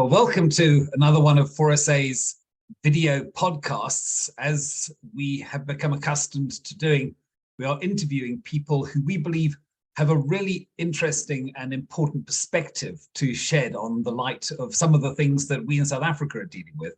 Welcome to another one of 4SA's video podcasts. As we have become accustomed to doing, we are interviewing people who we believe have a really interesting and important perspective to shed on the light of some of the things that we in South Africa are dealing with.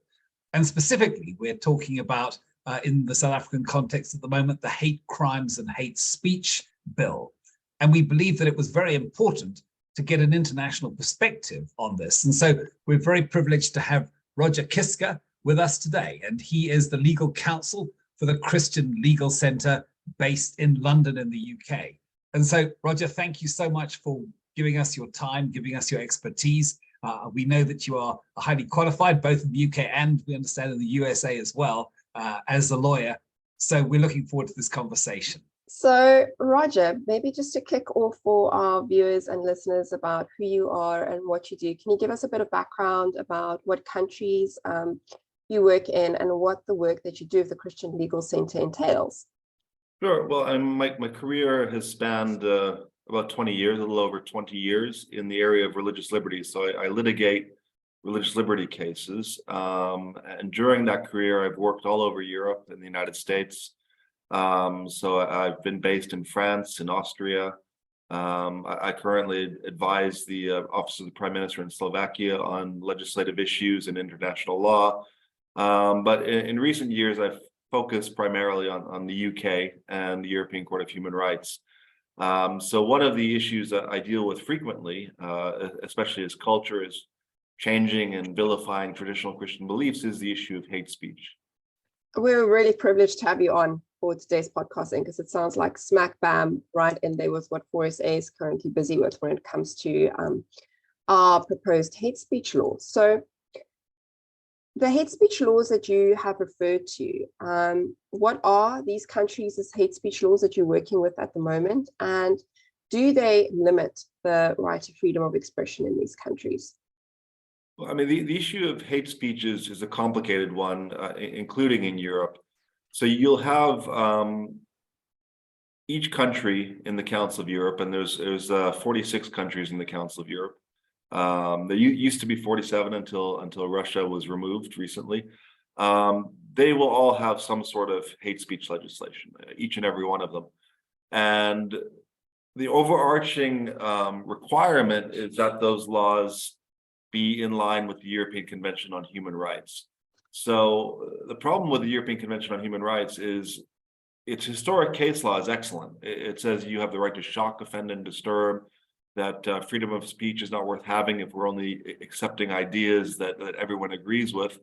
And specifically, we're talking about, in the South African context at the moment, the Hate Crimes and Hate Speech Bill. And we believe that it was very important to get an international perspective on this. And so we're very privileged to have Roger Kiska with us today. And he is the legal counsel for the Christian Legal Centre based in London in the UK. And so, Roger, thank you so much for giving us your time, giving us your expertise. We know that you are highly qualified, both in the UK and we understand in the USA as well, as a lawyer. So we're looking forward to this conversation. So, Roger, maybe just to kick off for our viewers and listeners about who you are and what you do, can you give us a bit of background about what countries you work in and what the work that you do with the Christian Legal Centre entails? Sure. Well, my career has spanned about 20 years, a little over 20 years in the area of religious liberty. So I litigate religious liberty cases. And during that career, I've worked all over Europe and the United States. So I've been based in France, in Austria. I currently advise the Office of the Prime Minister in Slovakia on legislative issues and international law. But in recent years, I've focused primarily on the UK and the European Court of Human Rights. So one of the issues that I deal with frequently, especially as culture is changing and vilifying traditional Christian beliefs, is the issue of hate speech. We're really privileged to have you on for today's podcasting because it sounds like smack bam right in there with what 4SA is currently busy with when it comes to our proposed hate speech laws. So the hate speech laws that you have referred to, what are these countries' hate speech laws that you're working with at the moment? And do they limit the right to freedom of expression in these countries? Well, I mean, the issue of hate speech is a complicated one, including in Europe. So you'll have each country in the Council of Europe, and there's 46 countries in the Council of Europe. There used to be 47 until Russia was removed recently. They will all have some sort of hate speech legislation, each and every one of them. And the overarching requirement is that those laws be in line with the European Convention on Human Rights. So the problem with the European Convention on Human Rights is its historic case law is excellent. It says you have the right to shock, offend, and disturb, that freedom of speech is not worth having if we're only accepting ideas that everyone agrees with.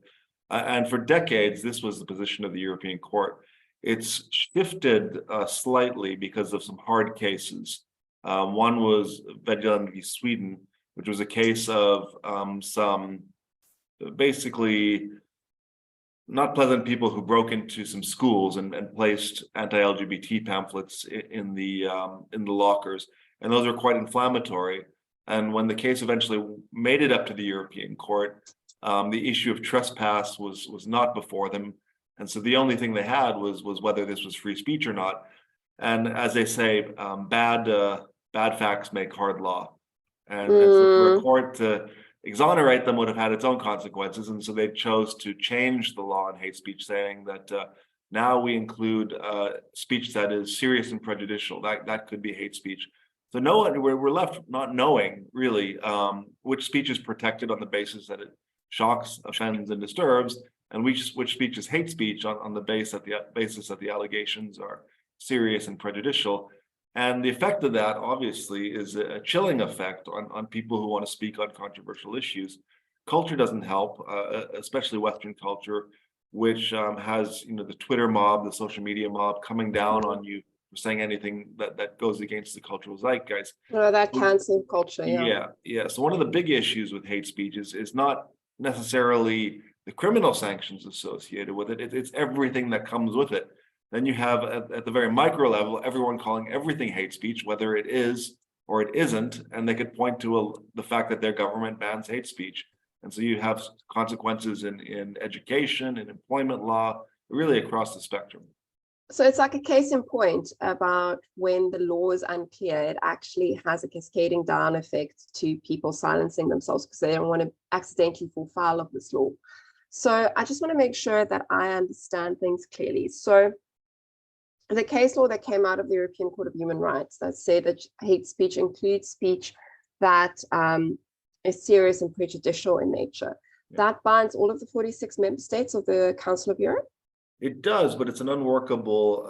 And for decades, this was the position of the European Court. It's shifted slightly because of some hard cases. One was Vedjan v. Sweden, which was a case of some basically not pleasant people who broke into some schools and placed anti-LGBT pamphlets in the lockers. And those are quite inflammatory. And when the case eventually made it up to the European Court, the issue of trespass was not before them. And so the only thing they had was whether this was free speech or not. And as they say, bad facts make hard law. And so for a court to exonerate them would have had its own consequences. And so they chose to change the law on hate speech, saying that now we include speech that is serious and prejudicial. That could be hate speech. So we're left not knowing really which speech is protected on the basis that it shocks, offends, and disturbs, and which speech is hate speech on the basis that the allegations are serious and prejudicial. And the effect of that, obviously, is a chilling effect on people who want to speak on controversial issues. Culture doesn't help, especially Western culture, which has the Twitter mob, the social media mob coming down on you for saying anything that goes against the cultural zeitgeist. That cancel culture, Yeah. So one of the big issues with hate speech is not necessarily the criminal sanctions associated with it. It's everything that comes with it. Then you have at the very micro level, everyone calling everything hate speech, whether it is or it isn't, and they could point to the fact that their government bans hate speech. And so you have consequences in education and employment law, really across the spectrum. So it's like a case in point about when the law is unclear, it actually has a cascading down effect to people silencing themselves because they don't want to accidentally fall foul of this law. So I just want to make sure that I understand things clearly. So the case law that came out of the European Court of Human Rights that said that hate speech includes speech that is serious and prejudicial in nature. That binds all of the 46 member states of the Council of Europe? It does, but it's an unworkable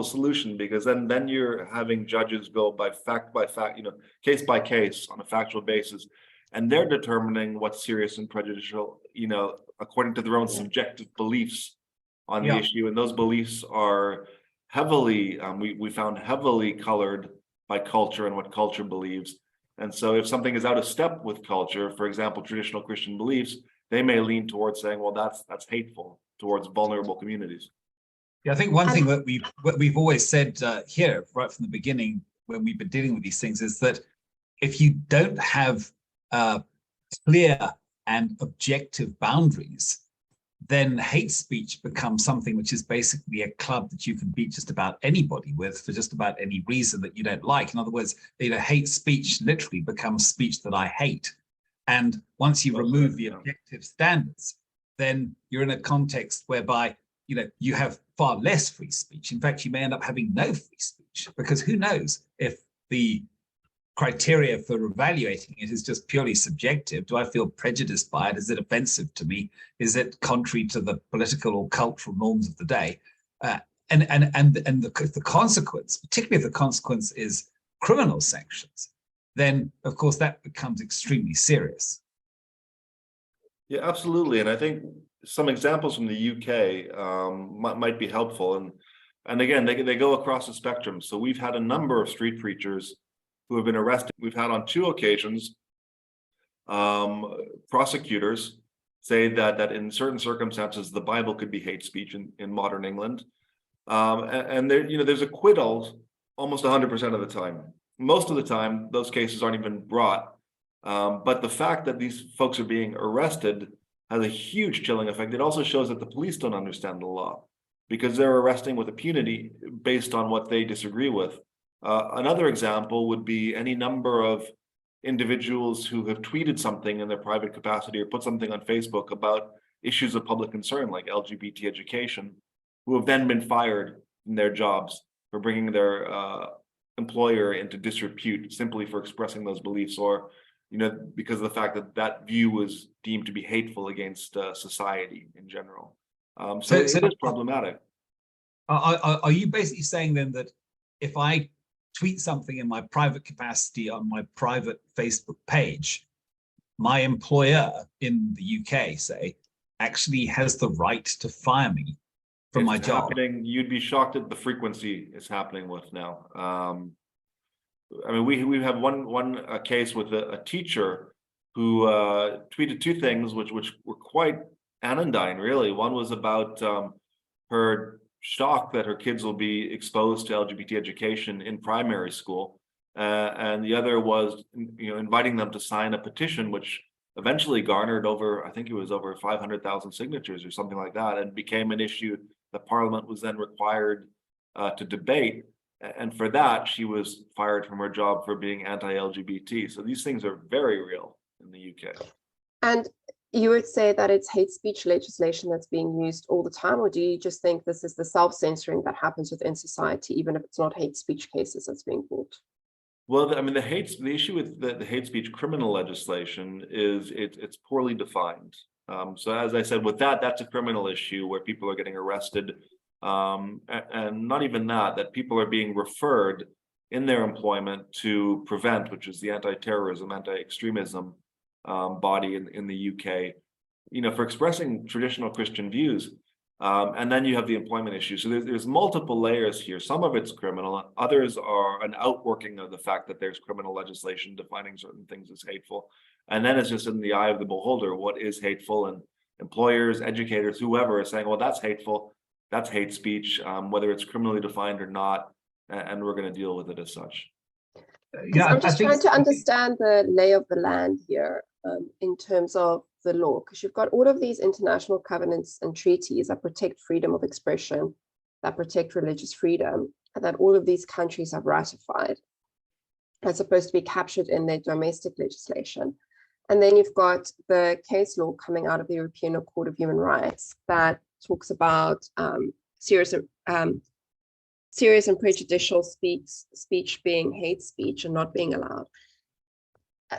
solution, because then you're having judges go by fact, case by case on a factual basis, and they're determining what's serious and prejudicial, according to their own subjective beliefs on the issue. And those beliefs are heavily, we found heavily colored by culture and what culture believes. And so if something is out of step with culture, for example, traditional Christian beliefs, they may lean towards saying, well, that's hateful towards vulnerable communities. Yeah, I think one thing that we've always said here right from the beginning when we've been dealing with these things is that if you don't have clear and objective boundaries, then hate speech becomes something which is basically a club that you can beat just about anybody with for just about any reason that you don't like. In other words, hate speech literally becomes speech that I hate. And once you remove the objective standards, then you're in a context whereby you have far less free speech. In fact, you may end up having no free speech, because who knows if the criteria for evaluating it is just purely subjective. Do I feel prejudiced by it? Is it offensive to me? Is it contrary to the political or cultural norms of the day? And the consequence, particularly if the consequence is criminal sanctions, then of course that becomes extremely serious. Yeah, absolutely. And I think some examples from the UK might be helpful. And again, they go across the spectrum. So we've had a number of street preachers who have been arrested. We've had on 2 occasions prosecutors say that in certain circumstances the Bible could be hate speech in modern England, and there's acquittals almost 100% of the time. Most of the time, those cases aren't even brought. But the fact that these folks are being arrested has a huge chilling effect. It also shows that the police don't understand the law, because they're arresting with impunity based on what they disagree with. Another example would be any number of individuals who have tweeted something in their private capacity or put something on Facebook about issues of public concern, like LGBT education, who have then been fired from their jobs for bringing their employer into disrepute simply for expressing those beliefs, or because of the fact that view was deemed to be hateful against society in general. So it is problematic. Are you basically saying then that if I tweet something in my private capacity on my private Facebook page, my employer in the UK, say, actually has the right to fire me from my job? You'd be shocked at the frequency it's happening with now. I mean, we have one case with a teacher who tweeted 2 things which were quite anodyne, really. One was about her shock that her kids will be exposed to LGBT education in primary school, and the other was inviting them to sign a petition, which eventually garnered over, I think it was over 500,000 signatures or something like that, and became an issue that Parliament was then required to debate. And for that, she was fired from her job for being anti-LGBT. So these things are very real in the UK. And you would say that it's hate speech legislation that's being used all the time, or do you just think this is the self-censoring that happens within society, even if it's not hate speech cases that's being brought? Well, I mean, the issue with the hate speech criminal legislation is it's poorly defined. So as I said, with that's a criminal issue where people are getting arrested. And not even that people are being referred in their employment to PREVENT, which is the anti-terrorism, anti-extremism body in the UK, for expressing traditional Christian views. And then you have the employment issue. So there's multiple layers here. Some of it's criminal, others are an outworking of the fact that there's criminal legislation defining certain things as hateful. And then it's just in the eye of the beholder, what is hateful, and employers, educators, whoever is saying, well, that's hateful. That's hate speech, whether it's criminally defined or not, and we're going to deal with it as such. Yeah, I'm just trying to understand the lay of the land here in terms of the law, because you've got all of these international covenants and treaties that protect freedom of expression that protect religious freedom, and that all of these countries have ratified. That's supposed to be captured in their domestic legislation. And then you've got the case law coming out of the European Court of Human Rights that talks about serious and prejudicial speech being hate speech and not being allowed.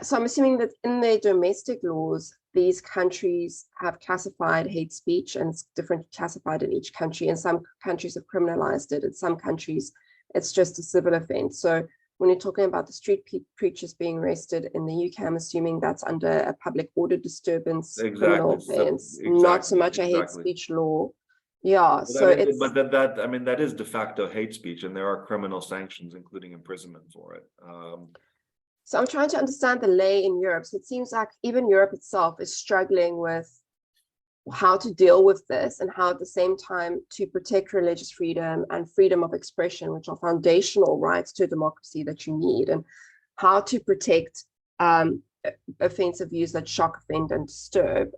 So I'm assuming that in their domestic laws, these countries have classified hate speech, and it's different classified in each country. And some countries have criminalized it. In some countries, it's just a civil offense. So when you're talking about the street preachers being arrested in the UK, I'm assuming that's under a public order disturbance criminal offense, not so much a hate speech law. Yeah, but so it's... But that is de facto hate speech, and there are criminal sanctions, including imprisonment for it. So I'm trying to understand the lay in Europe. So it seems like even Europe itself is struggling with how to deal with this, and how at the same time to protect religious freedom and freedom of expression, which are foundational rights to democracy that you need, and how to protect offensive views that shock, offend, and disturb,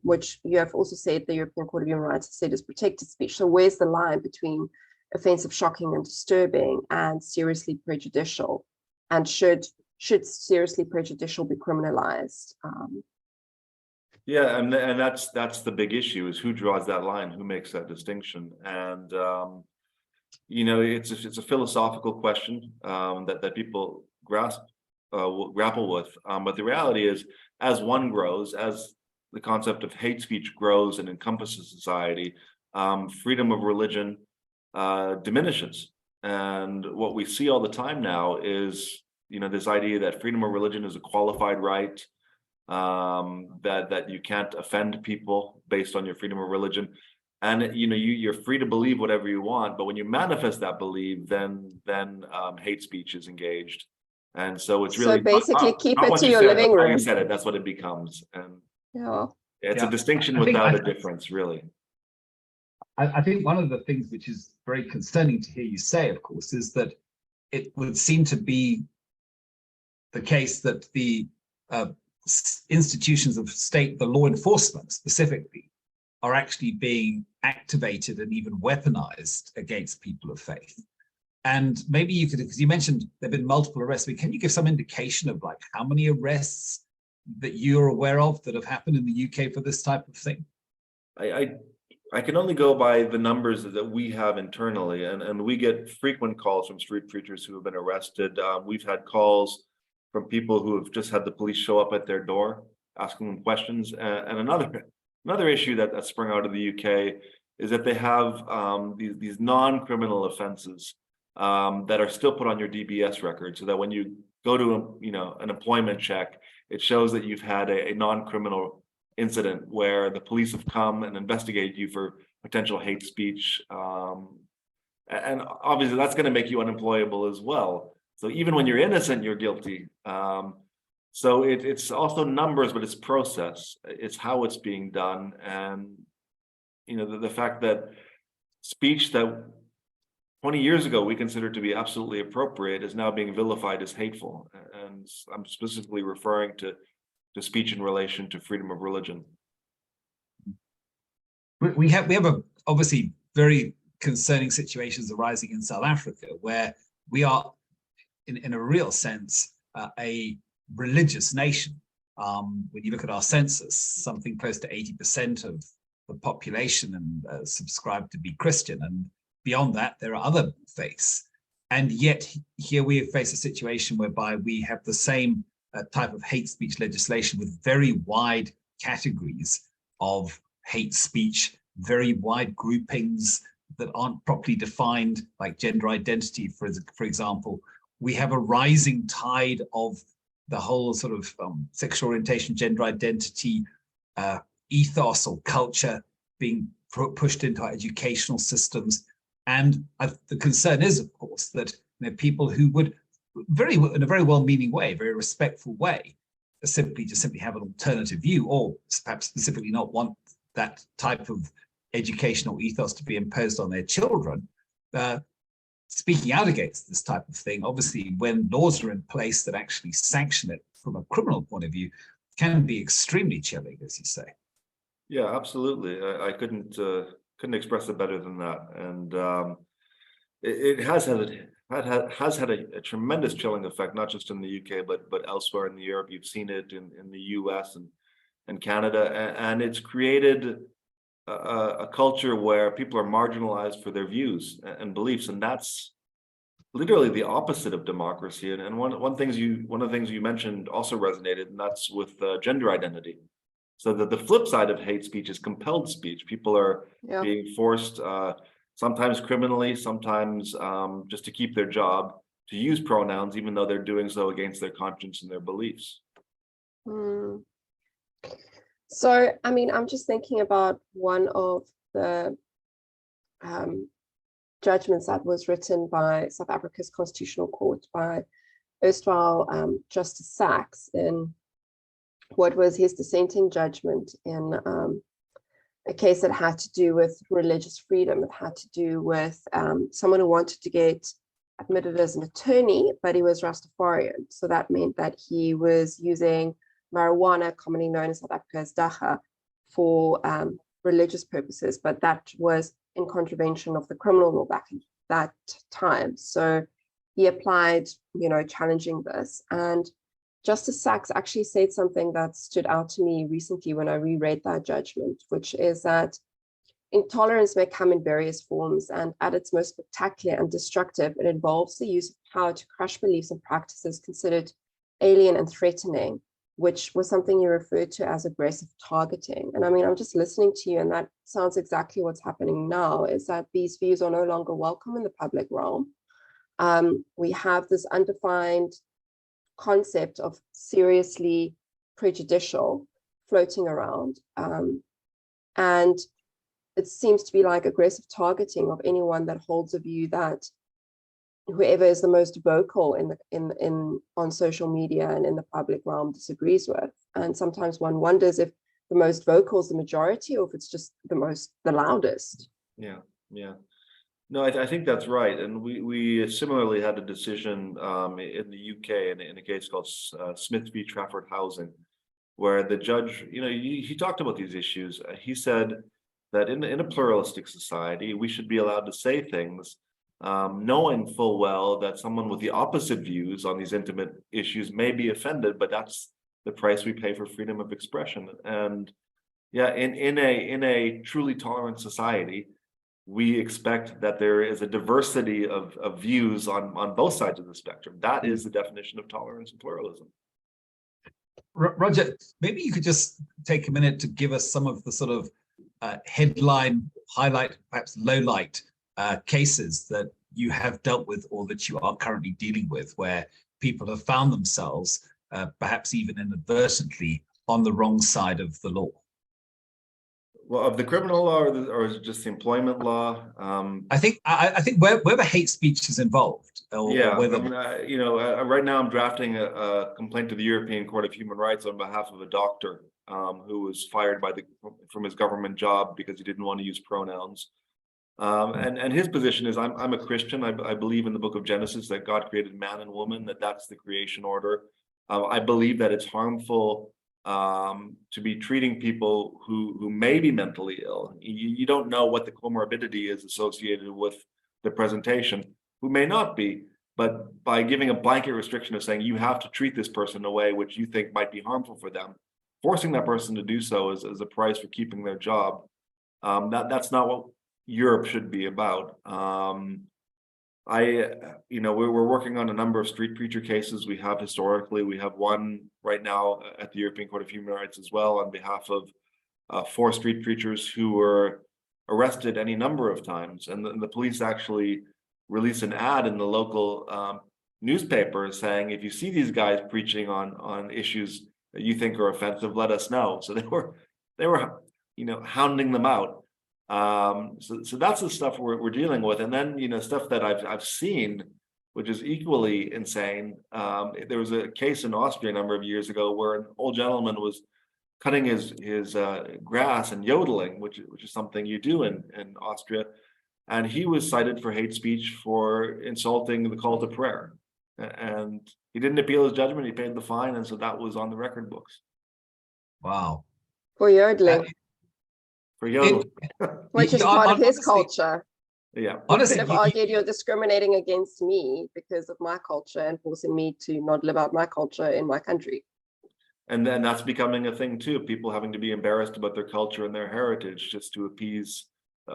which you have also said the European Court of Human Rights has said is protected speech. So where's the line between offensive, shocking, and disturbing and seriously prejudicial? And should seriously prejudicial be criminalized? Yeah, and that's the big issue, is who draws that line, who makes that distinction. And it's a philosophical question that people grapple with. But the reality is, as one grows, as the concept of hate speech grows and encompasses society, freedom of religion diminishes. And what we see all the time now is, this idea that freedom of religion is a qualified right, that you can't offend people based on your freedom of religion. And you're free to believe whatever you want, but when you manifest that belief, then hate speech is engaged. And so it's really, so basically keep it to your said, living room. You said it, that's what it becomes. And it's a distinction without a difference, really. I think one of the things which is very concerning to hear you say, of course, is that it would seem to be the case that the institutions of state, the law enforcement specifically, are actually being activated and even weaponized against people of faith. And maybe you could, because you mentioned there have been multiple arrests, but can you give some indication of like how many arrests that you're aware of that have happened in the UK for this type of thing? I can only go by the numbers that we have internally, and we get frequent calls from street preachers who have been arrested. We've had calls from people who have just had the police show up at their door asking them questions. And another issue that sprung out of the UK is that they have these non-criminal offenses that are still put on your DBS record, so that when you go to an employment check, it shows that you've had a non-criminal incident where the police have come and investigated you for potential hate speech. And obviously that's going to make you unemployable as well. So even when you're innocent, you're guilty. So it's also numbers, but it's process. It's how it's being done. And, the fact that speech that 20 years ago we considered to be absolutely appropriate is now being vilified as hateful. And I'm specifically referring to speech in relation to freedom of religion. We have obviously very concerning situations arising in South Africa, where we are in a real sense a religious nation. When you look at our census, something close to 80% of the population and subscribe to be Christian, and beyond that there are other faiths. And yet here we face a situation whereby we have the same type of hate speech legislation with very wide categories of hate speech, very wide groupings that aren't properly defined, like gender identity, for example. We have a rising tide of the whole sort of sexual orientation, gender identity, ethos or culture being pushed into our educational systems. And the concern is, of course, that people who would in a very well-meaning way, very respectful way, simply have an alternative view, or perhaps specifically not want that type of educational ethos to be imposed on their children, speaking out against this type of thing, obviously when laws are in place that actually sanction it from a criminal point of view, can be extremely chilling, as you say. Yeah, absolutely. I couldn't couldn't express it better than that. And it has had a tremendous chilling effect, not just in the UK, but elsewhere in Europe. You've seen it in the US and Canada, and it's created a culture where people are marginalized for their views and beliefs, and that's literally the opposite of democracy. And one of the things you mentioned also resonated, and that's with gender identity. So that the flip side of hate speech is compelled speech. People are being forced, sometimes criminally, sometimes just to keep their job, to use pronouns, even though they're doing so against their conscience and their beliefs. So, I mean, I'm just thinking about one of the judgments that was written by South Africa's Constitutional Court by erstwhile Justice Sachs in what was his dissenting judgment in a case that had to do with religious freedom. It had to do with someone who wanted to get admitted as an attorney, but he was Rastafarian. So that meant that he was using marijuana, commonly known in South Africa as dacha, for religious purposes, but that was in contravention of the criminal law back in that time. So he applied, challenging this. And Justice Sachs actually said something that stood out to me recently when I reread that judgment, which is that intolerance may come in various forms, and at its most spectacular and destructive, it involves the use of power to crush beliefs and practices considered alien and threatening, which was something you referred to as aggressive targeting. And I mean, I'm just listening to you, and that sounds exactly what's happening now, is that these views are no longer welcome in the public realm. We have this undefined concept of seriously prejudicial floating around. And it seems to be like aggressive targeting of anyone that holds a view that whoever is the most vocal on social media and in the public realm disagrees with. And sometimes one wonders if the most vocal is the majority, or if it's just the loudest. Yeah. No, I think that's right. And we similarly had a decision in the UK in a case called Smith v. Trafford Housing, where the judge, he talked about these issues. He said that in a pluralistic society, we should be allowed to say things, knowing full well that someone with the opposite views on these intimate issues may be offended, but that's the price we pay for freedom of expression. And yeah, in a truly tolerant society, we expect that there is a diversity of views on both sides of the spectrum. That is the definition of tolerance and pluralism. Roger, maybe you could just take a minute to give us some of the sort of headline, highlight, perhaps lowlight cases that you have dealt with or that you are currently dealing with, where people have found themselves, perhaps even inadvertently, on the wrong side of the law. Well, of the criminal law or is it just the employment law? I think whether hate speech is involved, or whether right now I'm drafting a complaint to the European Court of Human Rights on behalf of a doctor who was fired from his government job because he didn't want to use pronouns. And his position is, I'm a Christian. I believe in the book of Genesis that God created man and woman, that's the creation order. I believe that it's harmful to be treating people who may be mentally ill. You don't know what the comorbidity is associated with the presentation, who may not be, but by giving a blanket restriction of saying you have to treat this person in a way which you think might be harmful for them, forcing that person to do so as a price for keeping their job. That's not what Europe should be about. We're working on a number of street preacher cases. We have historically. We have one right now at the European Court of Human Rights as well on behalf of 4 street preachers who were arrested any number of times. And the police actually released an ad in the local newspaper saying, if you see these guys preaching on issues that you think are offensive, let us know. So they were hounding them out. So that's the stuff we're dealing with. And then, stuff that I've seen, which is equally insane. There was a case in Austria a number of years ago where an old gentleman was cutting his grass and yodeling, which is something you do in Austria. And he was cited for hate speech for insulting the call to prayer. And he didn't appeal his judgment. He paid the fine. And so that was on the record books. Wow. For yodeling. For Yodel. Which is part of his honestly, culture. Yeah. You honestly, could have argued you're discriminating against me because of my culture and forcing me to not live out my culture in my country. And then that's becoming a thing too. People having to be embarrassed about their culture and their heritage just to appease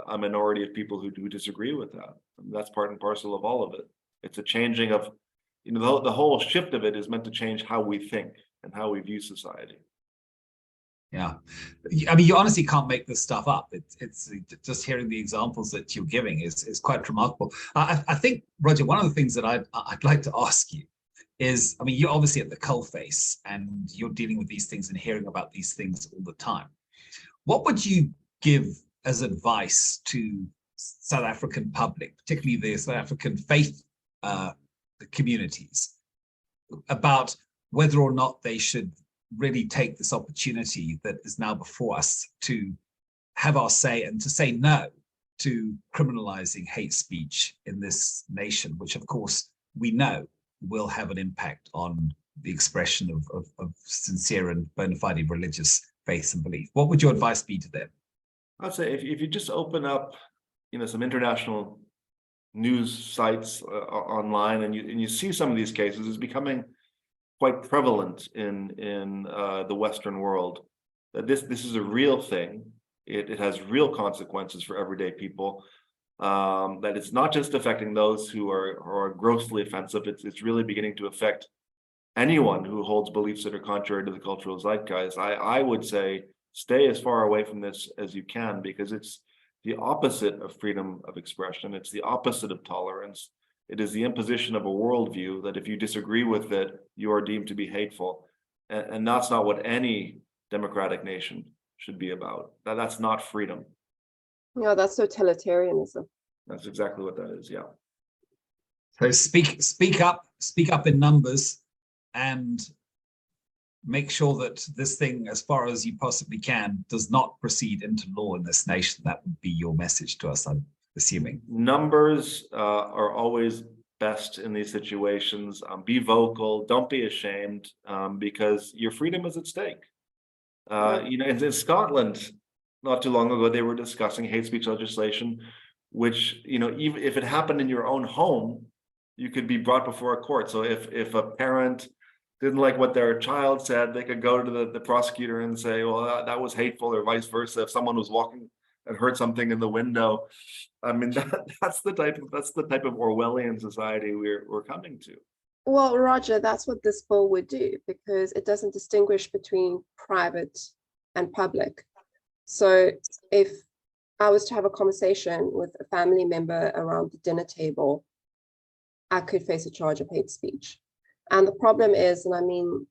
a minority of people who disagree with that. And that's part and parcel of all of it. It's a changing of, the whole shift of it is meant to change how we think and how we view society. Yeah, I mean, you honestly can't make this stuff up. It's just hearing the examples that you're giving is quite remarkable. I think, Roger, one of the things that I'd like to ask you is, I mean, you're obviously at the coalface and you're dealing with these things and hearing about these things all the time. What would you give as advice to South African public, particularly the South African faith communities, about whether or not they should really take this opportunity that is now before us to have our say and to say no to criminalizing hate speech in this nation, which of course we know will have an impact on the expression of sincere and bona fide religious faith and belief? What would your advice be to them? I'd say if you just open up, some international news sites online, and you see some of these cases, it's becoming quite prevalent in the Western world, that this is a real thing. It has real consequences for everyday people. That it's not just affecting those who are grossly offensive. It's really beginning to affect anyone who holds beliefs that are contrary to the cultural zeitgeist. I would say stay as far away from this as you can, because it's the opposite of freedom of expression. It's the opposite of tolerance. It is the imposition of a worldview that if you disagree with it, you are deemed to be hateful. And that's not what any democratic nation should be about. That's not freedom. Yeah, that's totalitarianism. That's exactly what that is, yeah. So speak up in numbers, and make sure that this thing, as far as you possibly can, does not proceed into law in this nation. That would be your message to us, I'm assuming. Numbers are always best in these situations. Be vocal, don't be ashamed, because your freedom is at stake. In Scotland, not too long ago, they were discussing hate speech legislation, which, even if it happened in your own home, you could be brought before a court. So if a parent didn't like what their child said, they could go to the prosecutor and say, well, that was hateful, or vice versa. If someone was walking and heard something in the window, I mean, that's the type of Orwellian society we're coming to. Well, Roger, that's what this bill would do, because it doesn't distinguish between private and public. So if I was to have a conversation with a family member around the dinner table, I could face a charge of hate speech. And the problem is, and I mean,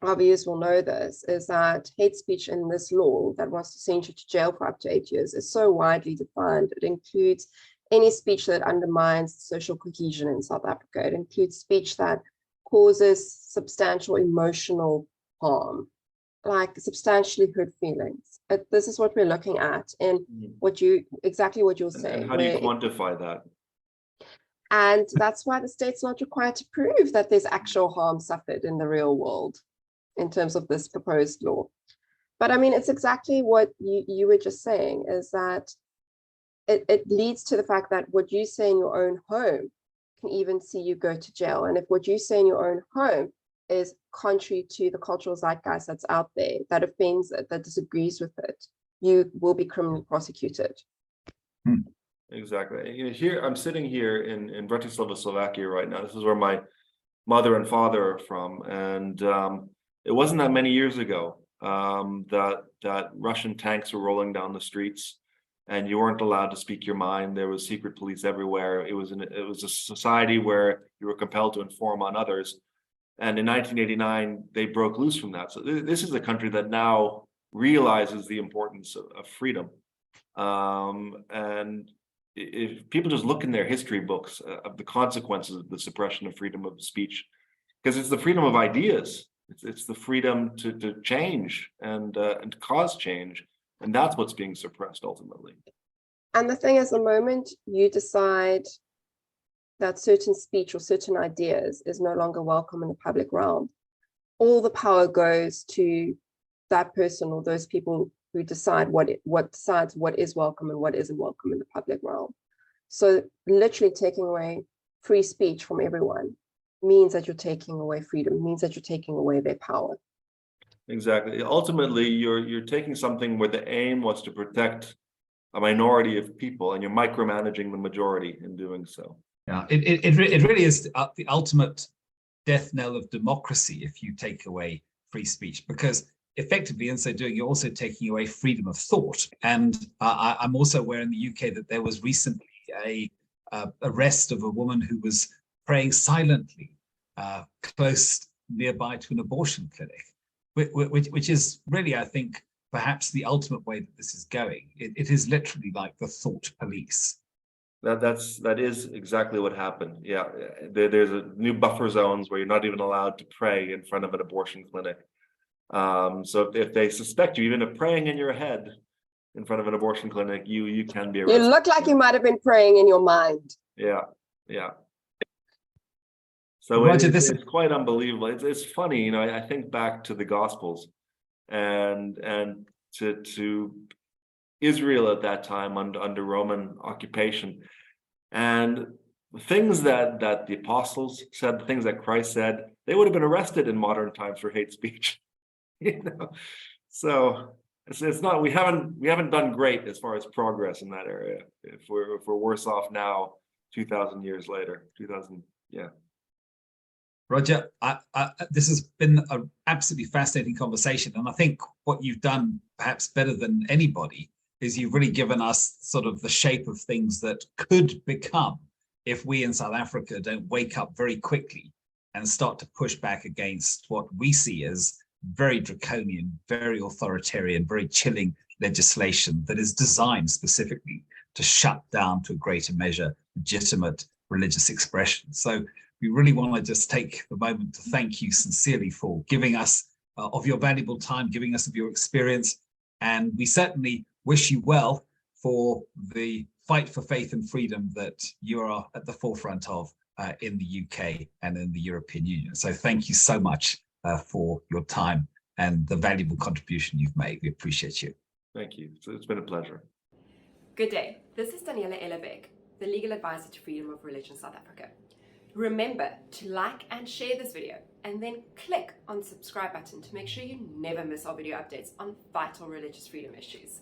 our viewers will know this, is that hate speech in this law that wants to send you to jail for up to 8 years is so widely defined. It includes any speech that undermines social cohesion in South Africa. It includes speech that causes substantial emotional harm, like substantially hurt feelings. This is what we're looking at, and exactly what you're saying. And how do you quantify that? And that's why the state's not required to prove that there's actual harm suffered in the real world in terms of this proposed law. But I mean, it's exactly what you were just saying, is that it leads to the fact that what you say in your own home can even see you go to jail. And if what you say in your own home is contrary to the cultural zeitgeist that's out there, that offends it, that disagrees with it, you will be criminally prosecuted. Exactly. Here I'm sitting here in Bratislava, Slovakia right now. This is where my mother and father are from, and it wasn't that many years ago that Russian tanks were rolling down the streets, and you weren't allowed to speak your mind. There was secret police everywhere. It was a society where you were compelled to inform on others. And in 1989, they broke loose from that. So this is a country that now realizes the importance of freedom, and if people just look in their history books of the consequences of the suppression of freedom of speech, because it's the freedom of ideas, it's the freedom to change and to cause change, and that's what's being suppressed ultimately. And the thing is, the moment you decide that certain speech or certain ideas is no longer welcome in the public realm, all the power goes to that person or those people who decide what decides what is welcome and what isn't welcome in the public realm. So literally taking away free speech from everyone means that you're taking away freedom, means that you're taking away their power. Exactly. Ultimately, you're taking something where the aim was to protect a minority of people, and you're micromanaging the majority in doing so. Yeah, it really is the ultimate death knell of democracy if you take away free speech, because effectively in so doing, you're also taking away freedom of thought. And I'm also aware in the UK that there was recently a arrest of a woman who was praying silently close nearby to an abortion clinic, which is really, I think, perhaps the ultimate way that this is going. It is literally like the thought police. That is exactly what happened. Yeah, there's a new buffer zones where you're not even allowed to pray in front of an abortion clinic. So if they suspect you, even of praying in your head in front of an abortion clinic, you can be arrested. You look like you might have been praying in your mind. Yeah. So Roger, it's quite unbelievable. It's funny, I think back to the Gospels and to Israel at that time under Roman occupation, and the things that the apostles said, the things that Christ said, they would have been arrested in modern times for hate speech. So it's not, we haven't done great as far as progress in that area. If we're worse off now, 2,000 years later, 2000, yeah. Roger, this has been an absolutely fascinating conversation. And I think what you've done perhaps better than anybody is you've really given us sort of the shape of things that could become if we in South Africa don't wake up very quickly and start to push back against what we see as very draconian, very authoritarian, very chilling legislation that is designed specifically to shut down to a greater measure legitimate religious expression. So we really want to just take the moment to thank you sincerely for giving us of your valuable time, giving us of your experience. And we certainly wish you well for the fight for faith and freedom that you are at the forefront of in the UK and in the European Union. So thank you so much for your time and the valuable contribution you've made. We appreciate you. Thank you. It's been a pleasure. Good day. This is Daniela Ellerbeck, the Legal Advisor to Freedom of Religion South Africa. Remember to like and share this video, and then click on the subscribe button to make sure you never miss our video updates on vital religious freedom issues.